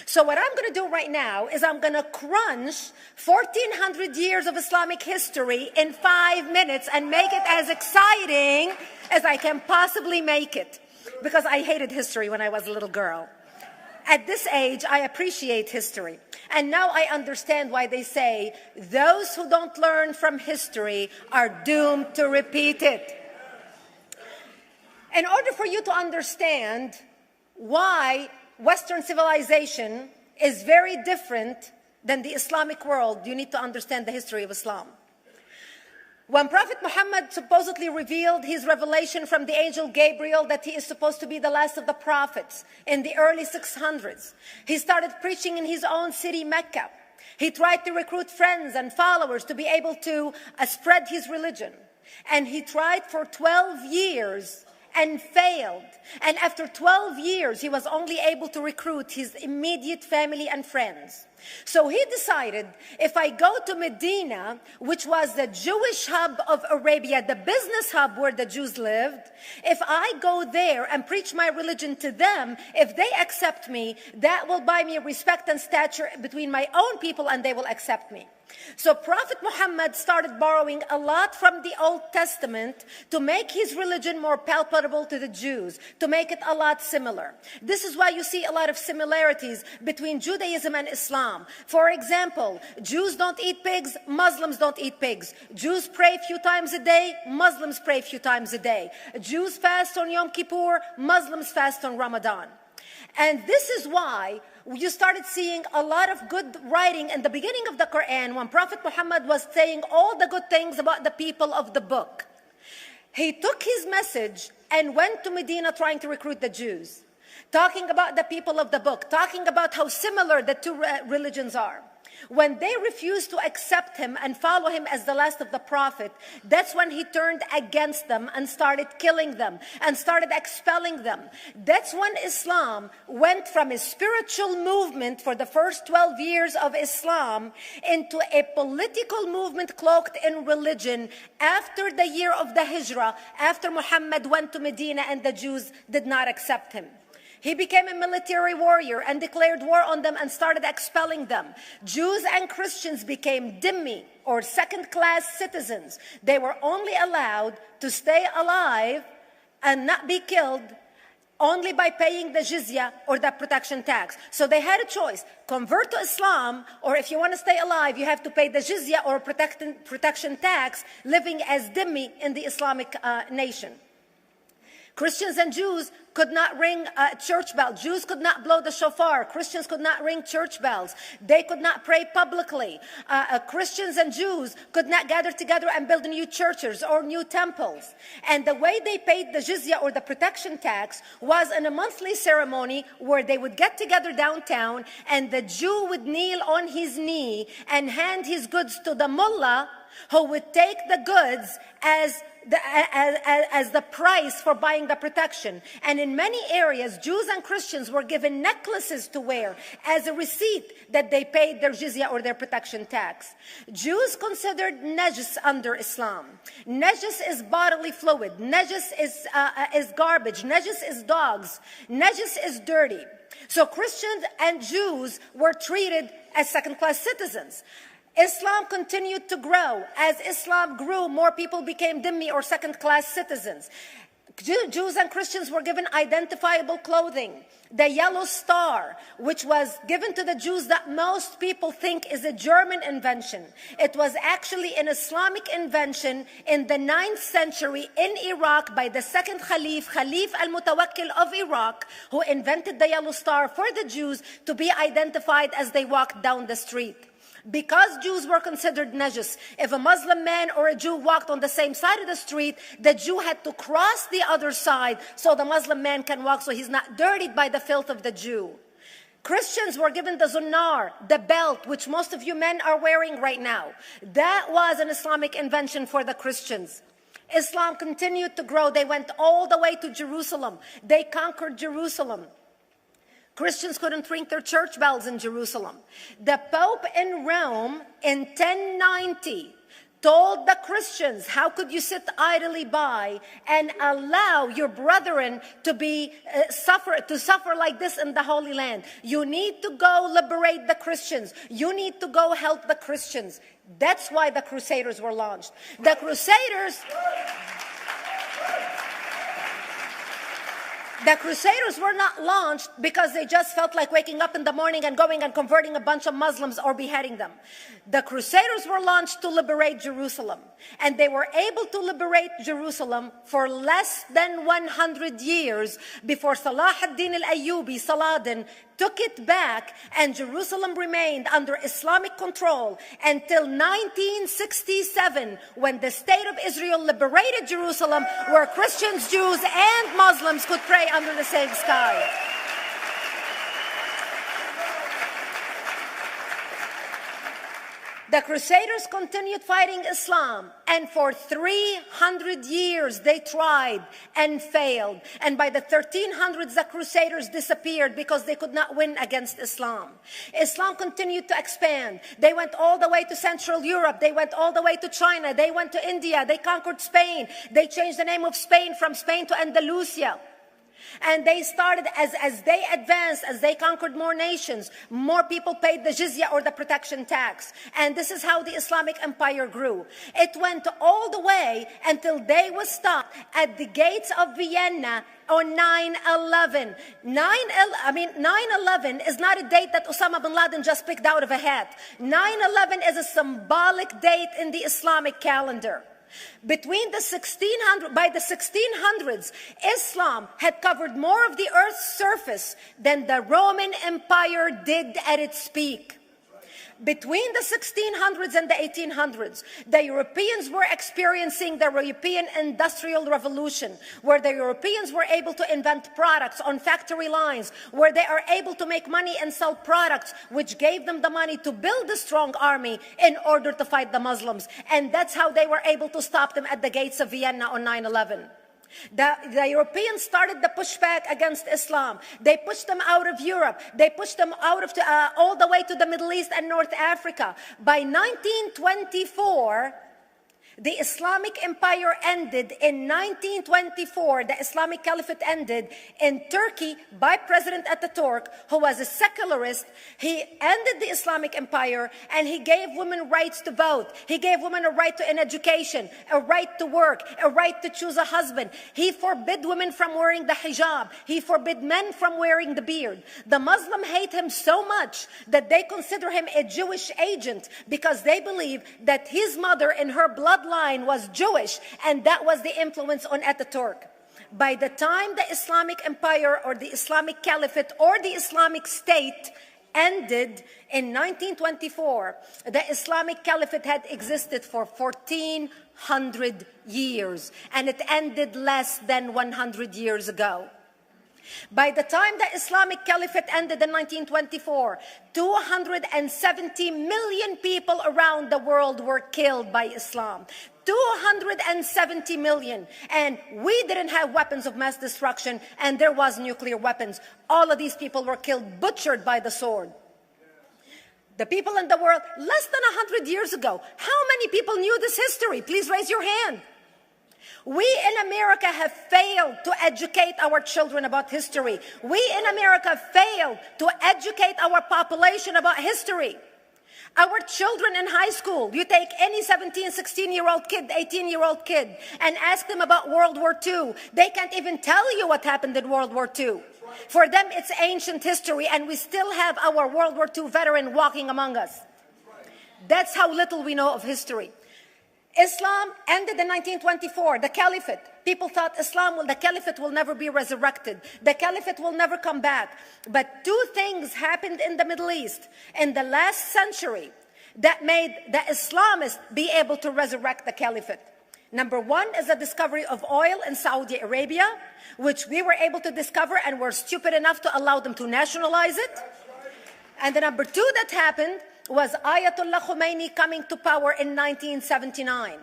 So what I'm going to do right now is I'm going to crunch 1,400 years of Islamic history in 5 minutes and make it as exciting as I can possibly make it. Because I hated history when I was a little girl. At this age, I appreciate history. And now I understand why they say those who don't learn from history are doomed to repeat it. In order for you to understand why Western civilization is very different than the Islamic world, you need to understand the history of Islam. When Prophet Muhammad supposedly revealed his revelation from the angel Gabriel that he is supposed to be the last of the prophets in the early 600s, he started preaching in his own city, Mecca. He tried to recruit friends and followers to be able to spread his religion. And he tried for 12 years and failed. And after 12 years, he was only able to recruit his immediate family and friends. So he decided, if I go to Medina, which was the Jewish hub of Arabia, the business hub where the Jews lived, if I go there and preach my religion to them, if they accept me, that will buy me respect and stature between my own people, and they will accept me. So Prophet Muhammad started borrowing a lot from the Old Testament to make his religion more palpable to the Jews, to make it a lot similar. This is why you see a lot of similarities between Judaism and Islam. For example, Jews don't eat pigs, Muslims don't eat pigs. Jews pray a few times a day, Muslims pray a few times a day. Jews fast on Yom Kippur, Muslims fast on Ramadan. And this is why you started seeing a lot of good writing in the beginning of the Quran when Prophet Muhammad was saying all the good things about the people of the book. He took his message and went to Medina trying to recruit the Jews, talking about the people of the book, talking about how similar the two religions are. When they refused to accept him and follow him as the last of the prophet, that's when he turned against them and started killing them and started expelling them. That's when Islam went from a spiritual movement for the first 12 years of Islam into a political movement cloaked in religion after the year of the Hijrah, after Muhammad went to Medina and the Jews did not accept him. He became a military warrior and declared war on them and started expelling them. Jews and Christians became dhimmi, or second-class citizens. They were only allowed to stay alive and not be killed only by paying the jizya or the protection tax. So they had a choice: convert to Islam, or if you want to stay alive, you have to pay the jizya or protection tax, living as dhimmi in the Islamic nation. Christians and Jews could not ring church bells. Jews could not blow the shofar. Christians could not ring church bells. They could not pray publicly. Christians and Jews could not gather together and build new churches or new temples. And the way they paid the jizya or the protection tax was in a monthly ceremony where they would get together downtown and the Jew would kneel on his knee and hand his goods to the mullah, who would take the goods as the price for buying the protection. And in many areas, Jews and Christians were given necklaces to wear as a receipt that they paid their jizya or their protection tax. Jews considered najis under Islam. Najis is bodily fluid. Najis is garbage. Najis is dogs. Najis is dirty. So Christians and Jews were treated as second-class citizens. Islam continued to grow. As Islam grew, more people became dhimmi or second-class citizens. Jews and Christians were given identifiable clothing. The yellow star, which was given to the Jews that most people think is a German invention. It was actually an Islamic invention in the 9th century in Iraq by the second Khalif al-Mutawakkil of Iraq, who invented the yellow star for the Jews to be identified as they walked down the street. Because Jews were considered najis, if a Muslim man or a Jew walked on the same side of the street, the Jew had to cross the other side so the Muslim man can walk, so he's not dirtied by the filth of the Jew. Christians were given the zunnar, the belt, which most of you men are wearing right now. That was an Islamic invention for the Christians. Islam continued to grow. They went all the way to Jerusalem. They conquered Jerusalem. Christians couldn't ring their church bells in Jerusalem. The Pope in Rome in 1090 told the Christians, how could you sit idly by and allow your brethren to suffer like this in the Holy Land? You need to go liberate the Christians. You need to go help the Christians. That's why the Crusaders were launched. The Crusaders were not launched because they just felt like waking up in the morning and going and converting a bunch of Muslims or beheading them. The Crusaders were launched to liberate Jerusalem. And they were able to liberate Jerusalem for less than 100 years before Salah ad-Din al-Ayyubi, Saladin, took it back, and Jerusalem remained under Islamic control until 1967, when the State of Israel liberated Jerusalem, where Christians, Jews, and Muslims could pray under the same sky. The Crusaders continued fighting Islam, and for 300 years they tried and failed. And by the 1300s, the Crusaders disappeared because they could not win against Islam. Islam continued to expand. They went all the way to Central Europe. They went all the way to China. They went to India. They conquered Spain. They changed the name of Spain from Spain to Andalusia. And they started, as they advanced, as they conquered more nations, more people paid the jizya, or the protection tax. And this is how the Islamic Empire grew. It went all the way until they was stopped at the gates of Vienna on 9/11. 9/11 is not a date that Osama bin Laden just picked out of a hat. 9/11 is a symbolic date in the Islamic calendar. By the 1600s, Islam had covered more of the earth's surface than the Roman Empire did at its peak. Between the 1600s and the 1800s, the Europeans were experiencing the European Industrial Revolution, where the Europeans were able to invent products on factory lines, where they are able to make money and sell products, which gave them the money to build a strong army in order to fight the Muslims. And that's how they were able to stop them at the gates of Vienna on 9/11. The Europeans started the pushback against Islam. They pushed them out of Europe. They pushed them out of all the way to the Middle East and North Africa. By 1924, the Islamic Empire ended. In 1924, the Islamic Caliphate ended in Turkey by President Ataturk, who was a secularist. He ended the Islamic Empire, and he gave women rights to vote. He gave women a right to an education, a right to work, a right to choose a husband. He forbid women from wearing the hijab. He forbid men from wearing the beard. The Muslims hate him so much that they consider him a Jewish agent, because they believe that his mother in her bloodline was Jewish, and that was the influence on Ataturk. By the time the Islamic Empire, or the Islamic Caliphate, or the Islamic State ended in 1924, the Islamic Caliphate had existed for 1400 years, and it ended less than 100 years ago. By the time the Islamic Caliphate ended in 1924, 270 million people around the world were killed by Islam. 270 million. And we didn't have weapons of mass destruction, and there was nuclear weapons. All of these people were killed, butchered by the sword. The people in the world, less than 100 years ago, how many people knew this history? Please raise your hand. We in America have failed to educate our children about history. We in America failed to educate our population about history. Our children in high school, you take any 17, 16-year-old kid, 18-year-old kid, and ask them about World War II. They can't even tell you what happened in World War II. For them, it's ancient history, and we still have our World War II veteran walking among us. That's how little we know of history. Islam ended in 1924, the Caliphate. People thought the Caliphate will never be resurrected. The Caliphate will never come back. But two things happened in the Middle East in the last century that made the Islamists be able to resurrect the Caliphate. Number one is the discovery of oil in Saudi Arabia, which we were able to discover and were stupid enough to allow them to nationalize it. And the number two that happened was Ayatollah Khomeini coming to power in 1979.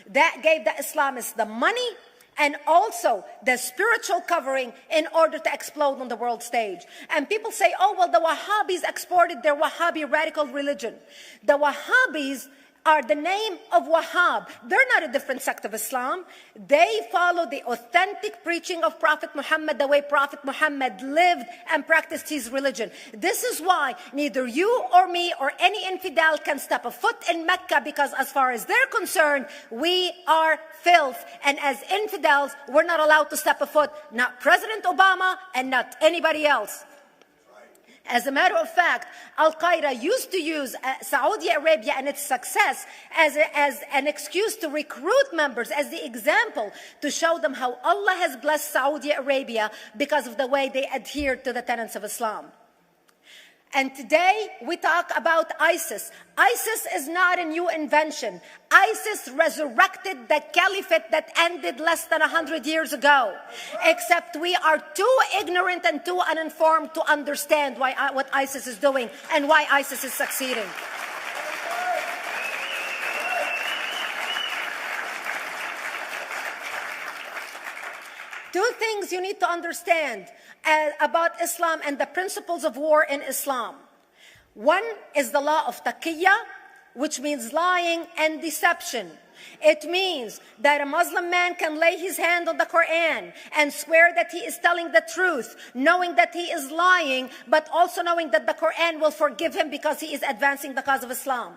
That gave the Islamists the money and also the spiritual covering in order to explode on the world stage. And people say, oh, well, the Wahhabis exported their Wahhabi radical religion. The Wahhabis are the name of Wahhab. They're not a different sect of Islam. They follow the authentic preaching of Prophet Muhammad, the way Prophet Muhammad lived and practiced his religion. This is why neither you or me or any infidel can step a foot in Mecca, because as far as they're concerned, we are filth. And as infidels, we're not allowed to step a foot, not President Obama and not anybody else. As a matter of fact, Al-Qaeda used to use Saudi Arabia and its success as an excuse to recruit members, as the example to show them how Allah has blessed Saudi Arabia because of the way they adhere to the tenets of Islam. And today we talk about ISIS. ISIS is not a new invention. ISIS resurrected the caliphate that ended less than 100 years ago. Except we are too ignorant and too uninformed to understand what ISIS is doing and why ISIS is succeeding. Two things you need to understand about Islam and the principles of war in Islam. One is the law of taqiyya, which means lying and deception. It means that a Muslim man can lay his hand on the Quran and swear that he is telling the truth, knowing that he is lying, but also knowing that the Quran will forgive him because he is advancing the cause of Islam.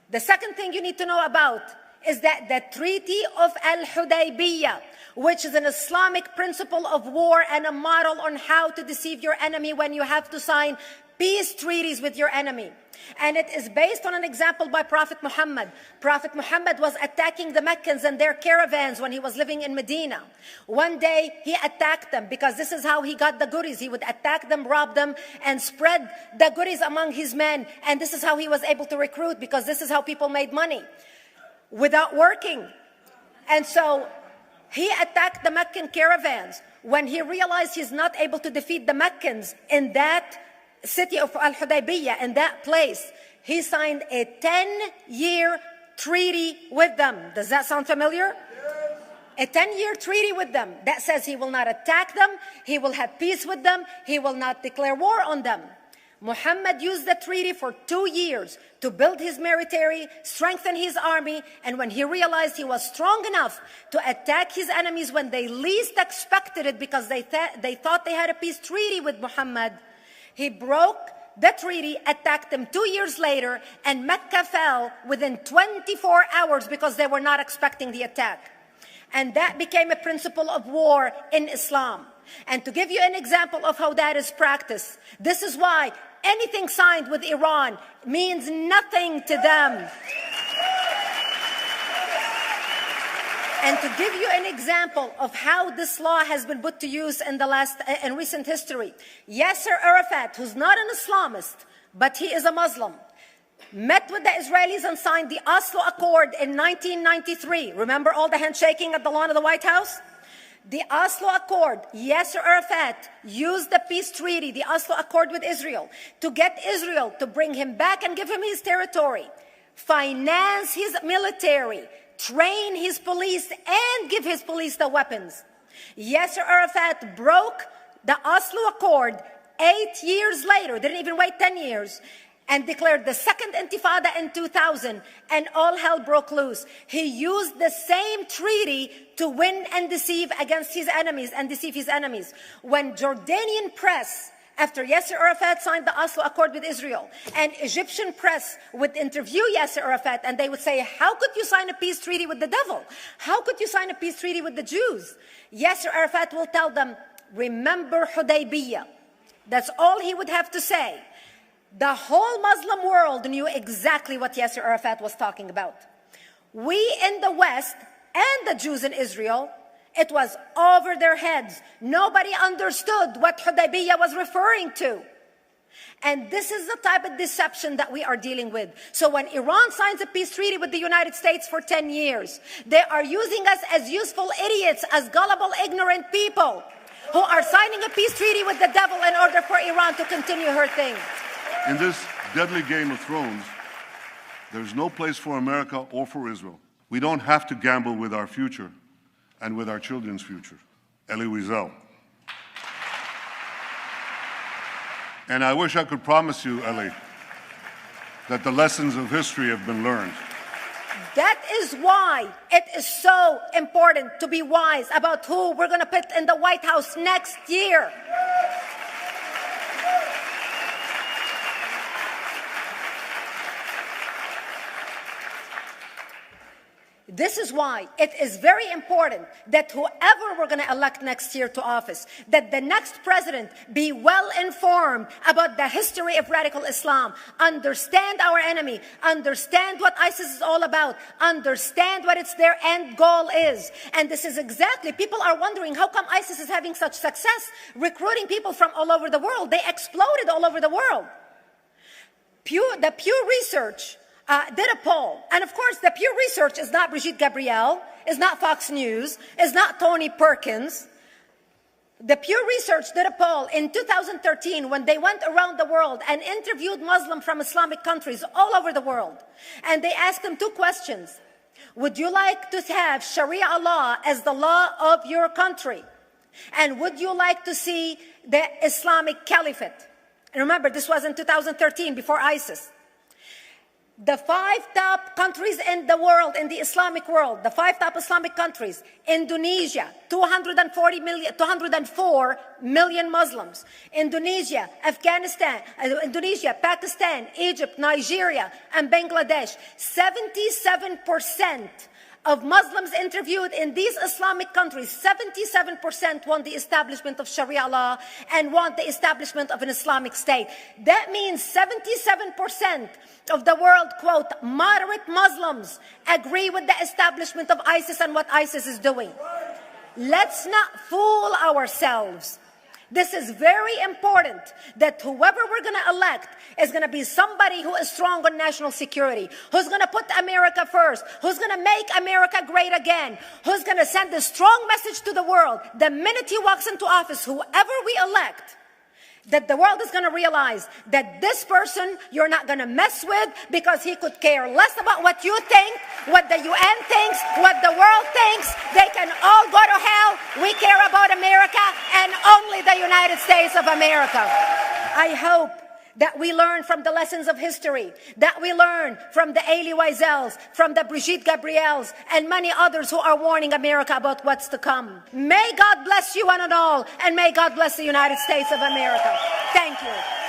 The second thing you need to know about is that the Treaty of Al-Hudaybiyah, which is an Islamic principle of war and a model on how to deceive your enemy when you have to sign peace treaties with your enemy. And it is based on an example by Prophet Muhammad. Prophet Muhammad was attacking the Meccans and their caravans when he was living in Medina. One day he attacked them because this is how he got the goodies. He would attack them, rob them, and spread the goodies among his men. And this is how he was able to recruit, because this is how people made money without working. And so he attacked the Meccan caravans. When he realized he's not able to defeat the Meccans in that city of Al-Hudaybiyah, in that place, he signed a 10-year treaty with them. Does that sound familiar? A 10-year treaty with them that says he will not attack them, he will have peace with them, he will not declare war on them. Muhammad used the treaty for 2 years to build his military, strengthen his army, and when he realized he was strong enough to attack his enemies when they least expected it, because they thought they had a peace treaty with Muhammad, he broke the treaty, attacked them 2 years later, and Mecca fell within 24 hours because they were not expecting the attack. And that became a principle of war in Islam. And to give you an example of how that is practiced, this is why anything signed with Iran means nothing to them. And to give you an example of how this law has been put to use in recent history, Yasser Arafat, who's not an Islamist, but he is a Muslim, met with the Israelis and signed the Oslo Accord in 1993. Remember all the handshaking at the lawn of the White House? The Oslo Accord, Yasser Arafat used the peace treaty, the Oslo Accord with Israel, to get Israel to bring him back and give him his territory, finance his military, train his police, and give his police the weapons. Yasser Arafat broke the Oslo Accord 8 years later, didn't even wait 10 years, and declared the second intifada in 2000, and all hell broke loose. He used the same treaty to win and deceive against his enemies and deceive his enemies. When Jordanian press, after Yasser Arafat signed the Oslo Accord with Israel, and Egyptian press would interview Yasser Arafat, and they would say, how could you sign a peace treaty with the devil? How could you sign a peace treaty with the Jews? Yasser Arafat will tell them, remember Hudaybiyah. That's all he would have to say. The whole Muslim world knew exactly what Yasser Arafat was talking about. We in the West and the Jews in Israel, it was over their heads. Nobody understood what Hudaybiyah was referring to. And this is the type of deception that we are dealing with. So when Iran signs a peace treaty with the United States for 10 years, they are using us as useful idiots, as gullible, ignorant people who are signing a peace treaty with the devil in order for Iran to continue her thing. In this deadly game of thrones, there's no place for America or for Israel. We don't have to gamble with our future and with our children's future. Elie Wiesel. And I wish I could promise you, Elie, that the lessons of history have been learned. That is why it is so important to be wise about who we're going to put in the White House next year. This is why it is very important that whoever we're going to elect next year to office, that the next president be well informed about the history of radical Islam, understand our enemy, understand what ISIS is all about, understand what their end goal is. And this is exactly, people are wondering how come ISIS is having such success recruiting people from all over the world. They exploded all over the world. The Pew Research did a poll. And of course, the Pew Research is not Brigitte Gabriel, is not Fox News, is not Tony Perkins. The Pew Research did a poll in 2013 when they went around the world and interviewed Muslims from Islamic countries all over the world. And they asked them 2 questions. Would you like to have Sharia law as the law of your country? And would you like to see the Islamic Caliphate? And remember, this was in 2013, before ISIS. The 5 top countries in the world, in the Islamic world, the 5 top Islamic countries: Indonesia, 204 million Muslims. Indonesia, Pakistan, Egypt, Nigeria, and Bangladesh. 77% of Muslims interviewed in these Islamic countries, 77% want the establishment of Sharia law and want the establishment of an Islamic state. That means 77% of the world, quote, moderate Muslims agree with the establishment of ISIS and what ISIS is doing. Let's not fool ourselves. This is very important, that whoever we're going to elect is going to be somebody who is strong on national security, who's going to put America first, who's going to make America great again, who's going to send a strong message to the world. The minute he walks into office, whoever we elect, that the world is going to realize that this person you're not going to mess with, because he could care less about what you think, what the UN thinks, what the world thinks. They can all go to hell. We care about America and only the United States of America. I hope that we learn from the lessons of history, that we learn from the Elie Wiesels, from the Brigitte Gabriels, and many others who are warning America about what's to come. May God bless you one and all, and may God bless the United States of America. Thank you.